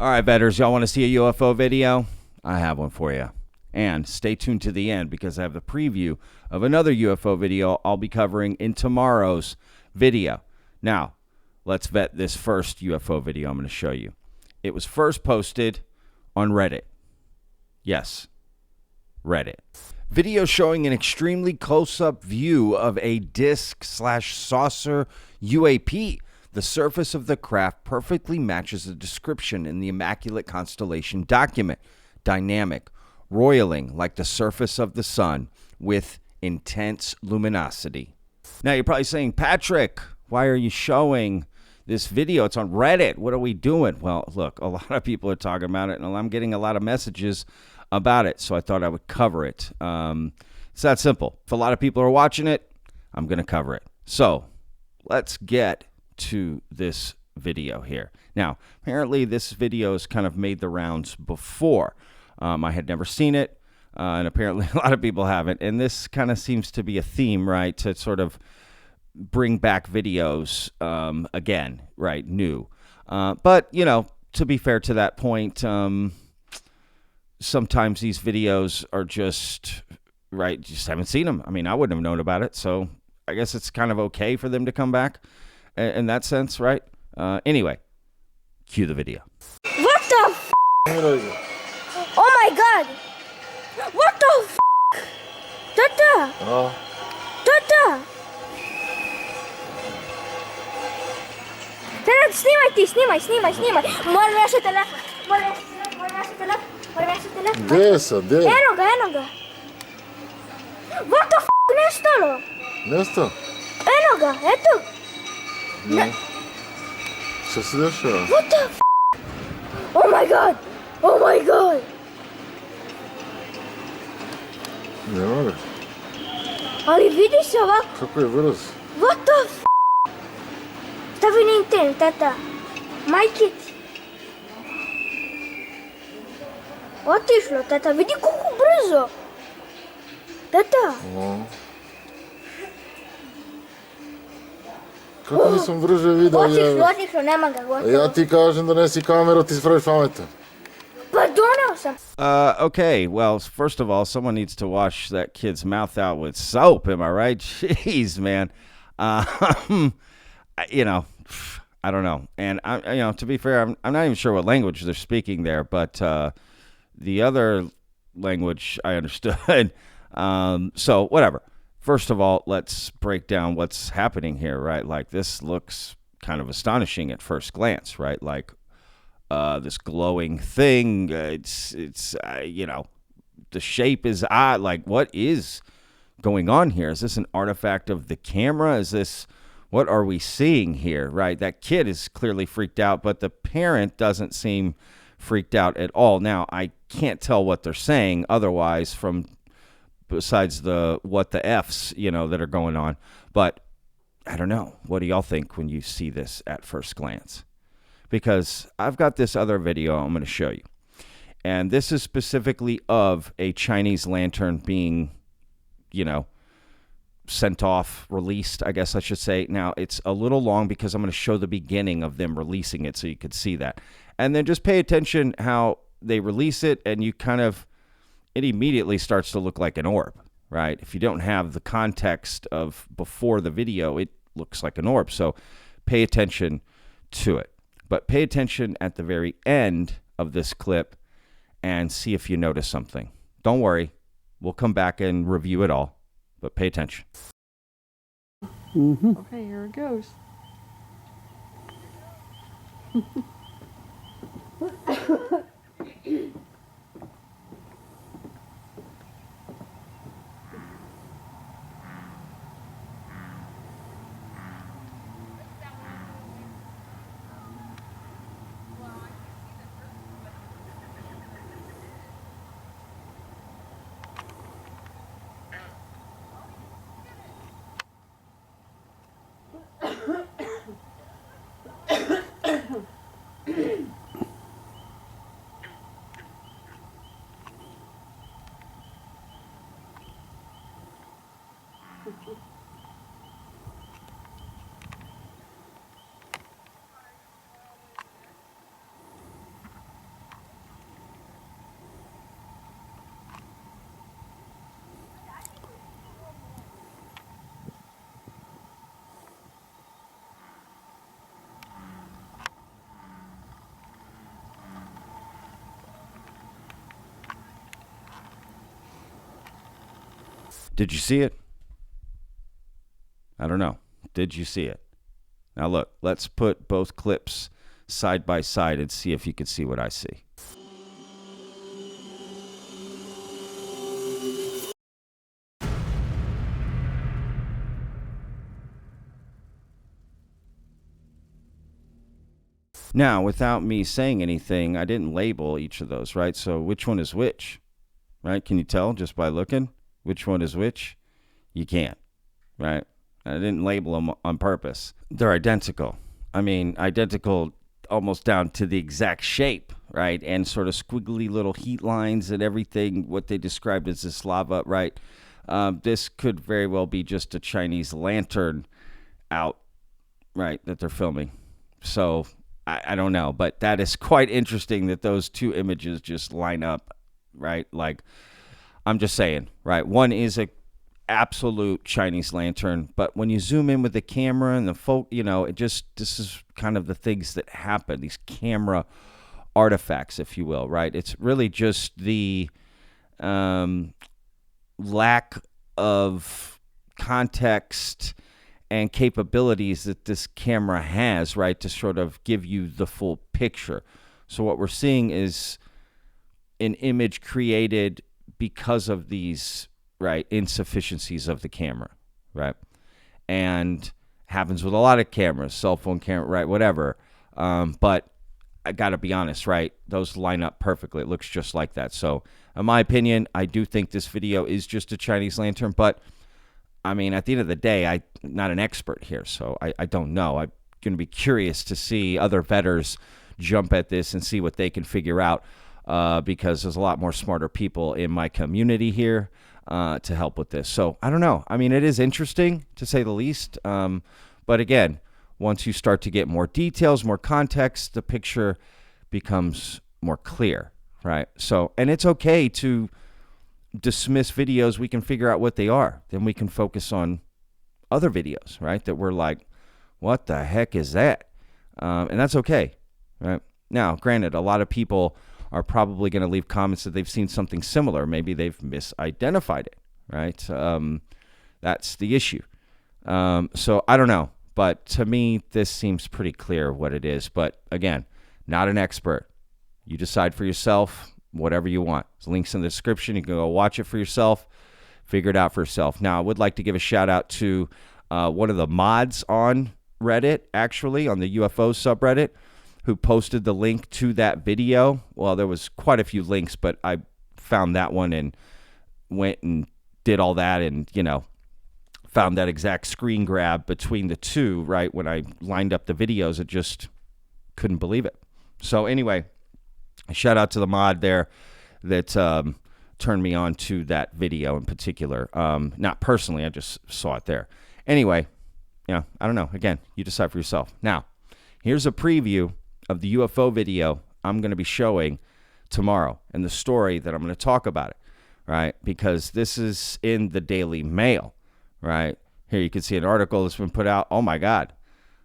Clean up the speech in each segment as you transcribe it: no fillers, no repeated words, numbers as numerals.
All right, betters, y'all want to see a UFO video? I have one for you. And stay tuned to the end because I have the preview of another UFO video I'll be covering in tomorrow's video. Now, let's vet this first UFO video I'm going to show you. It was first posted on Reddit. Yes, Reddit. Video showing an extremely close-up view of a disc/saucer UAP. The surface of the craft perfectly matches the description in the Immaculate Constellation document. Dynamic, roiling like the surface of the sun with intense luminosity. Now you're probably saying, Patrick, why are you showing this video? It's on Reddit. What are we doing? Well, look, a lot of people are talking about it, and I'm getting a lot of messages about it, so I thought I would cover it. It's that simple. If a lot of people are watching it, I'm going to cover it. So let's get to this video here. Now, apparently this video has kind of made the rounds before. I had never seen it, and apparently a lot of people haven't. And this kind of seems to be a theme, right, to sort of bring back videos again, right, new. But, you know, to be fair to that point, sometimes these videos are just, right, just haven't seen them. I mean, I wouldn't have known about it, so I guess it's kind of okay for them to come back in that sense, right? Anyway, cue the video. What the f***? Oh my god! What the f***? Tata! Tata! Teraz snimaj! Moram ja sa telefon. Gdje sad, gdje? Eno ga. What the f***? Nestalo? Nesto? Eno ga, eto. Ne. Šta se dešava? What the f***? Oh my god! Ne mogu. Ali vidi se ovako. Kako je brz? What the f***? Stavi na internet, tata. Majkic. Otišlo, tata. Vidi koliko brzo. Tata. Kako nisam brže vidio? Otišlo, nema ga, gotovo. Ja ti kažem donesi kameru, ti spraviš pametan. Pa doneo sam. Okay, well, first of all, someone needs to wash that kid's mouth out with soap, am I right? Jeez, man. You know, I don't know. And, to be fair, I'm not even sure what language they're speaking there, but the other language I understood. So, whatever. First of all, let's break down what's happening here, right? Like, this looks kind of astonishing at first glance, right? Like, this glowing thing, it's the shape is odd. Like, what is going on here? Is this an artifact of the camera? What are we seeing here, right? That kid is clearly freaked out, but the parent doesn't seem freaked out at all. Now, I can't tell what they're saying otherwise besides what the F's, that are going on. But I don't know. What do y'all think when you see this at first glance? Because I've got this other video I'm going to show you. And this is specifically of a Chinese lantern being, sent off, released, I guess I should say. Now, it's a little long because I'm going to show the beginning of them releasing it so you could see that. And then just pay attention how they release it, and it immediately starts to look like an orb, right? If you don't have the context of before the video, it looks like an orb. So pay attention to it. But pay attention at the very end of this clip and see if you notice something. Don't worry. We'll come back and review it all. But pay attention. Mm-hmm. Okay, here it goes. Did you see it? I don't know. Did you see it? Now look, let's put both clips side by side and see if you can see what I see. Now, without me saying anything, I didn't label each of those, right? So which one is which, right? Can you tell just by looking which one is which? You can't, right? I didn't label them on purpose. They're identical. I mean, identical almost down to the exact shape, right? And sort of squiggly little heat lines and everything, what they described as this lava, right? This could very well be just a Chinese lantern out, right, that they're filming. So I don't know, but that is quite interesting that those two images just line up, right? Like, I'm just saying, right? One is a absolute Chinese lantern, but when you zoom in with the camera and the this is kind of the things that happen, these camera artifacts, if you will, right? It's really just the lack of context and capabilities that this camera has, right, to sort of give you the full picture. So what we're seeing is an image created because of these, right, insufficiencies of the camera, right? And happens with a lot of cameras, cell phone camera, right, whatever. But I got to be honest, right? Those line up perfectly. It looks just like that. So in my opinion, I do think this video is just a Chinese lantern, but I mean, at the end of the day, I'm not an expert here, so I don't know. I'm going to be curious to see other vetters jump at this and see what they can figure out because there's a lot more smarter people in my community here to help with this. So I don't know. I mean, it is interesting, to say the least. But again, once you start to get more details, more context, the picture becomes more clear, right? So, and it's okay to dismiss videos. We can figure out what they are. Then we can focus on other videos, right? That we're like, what the heck is that? And that's okay, right? Now, granted, a lot of people are probably going to leave comments that they've seen something similar. Maybe they've misidentified it, right? That's the issue. So I don't know. But to me, this seems pretty clear what it is. But again, not an expert. You decide for yourself whatever you want. There's links in the description. You can go watch it for yourself, figure it out for yourself. Now, I would like to give a shout out to one of the mods on Reddit, actually, on the UFO subreddit, who posted the link to that video. Well, there was quite a few links, but I found that one and went and did all that and, found that exact screen grab between the two, right? When I lined up the videos, it just couldn't believe it. So anyway, shout out to the mod there that turned me on to that video in particular. Not personally, I just saw it there. Anyway, I don't know. Again, you decide for yourself. Now, here's a preview of the UFO video I'm going to be showing tomorrow and the story that I'm going to talk about it, right? Because this is in the Daily Mail, right? Here you can see an article that's been put out. Oh, my God.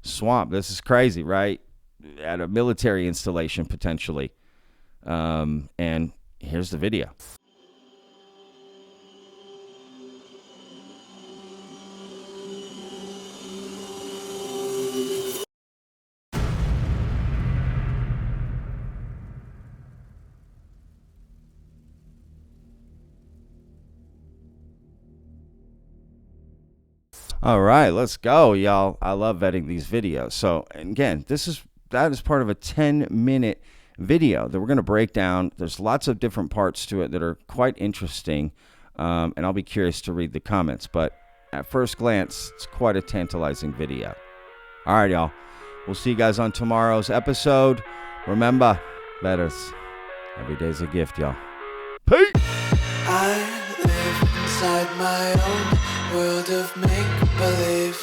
Swamp. This is crazy, right? At a military installation, potentially. And here's the video. All right, let's go, y'all. I love vetting these videos. So, again, that is part of a 10-minute video that we're going to break down. There's lots of different parts to it that are quite interesting, and I'll be curious to read the comments. But at first glance, it's quite a tantalizing video. All right, y'all. We'll see you guys on tomorrow's episode. Remember, vetters, every day's a gift, y'all. Peace! I live inside my own world of make-believe.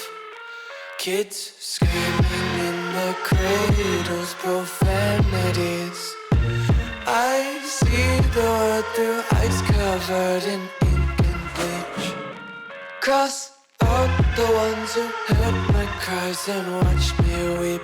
Kids screaming in the cradles, profanities. I see the world through ice covered in ink and bleach. Cross out the ones who heard my cries and watched me weep.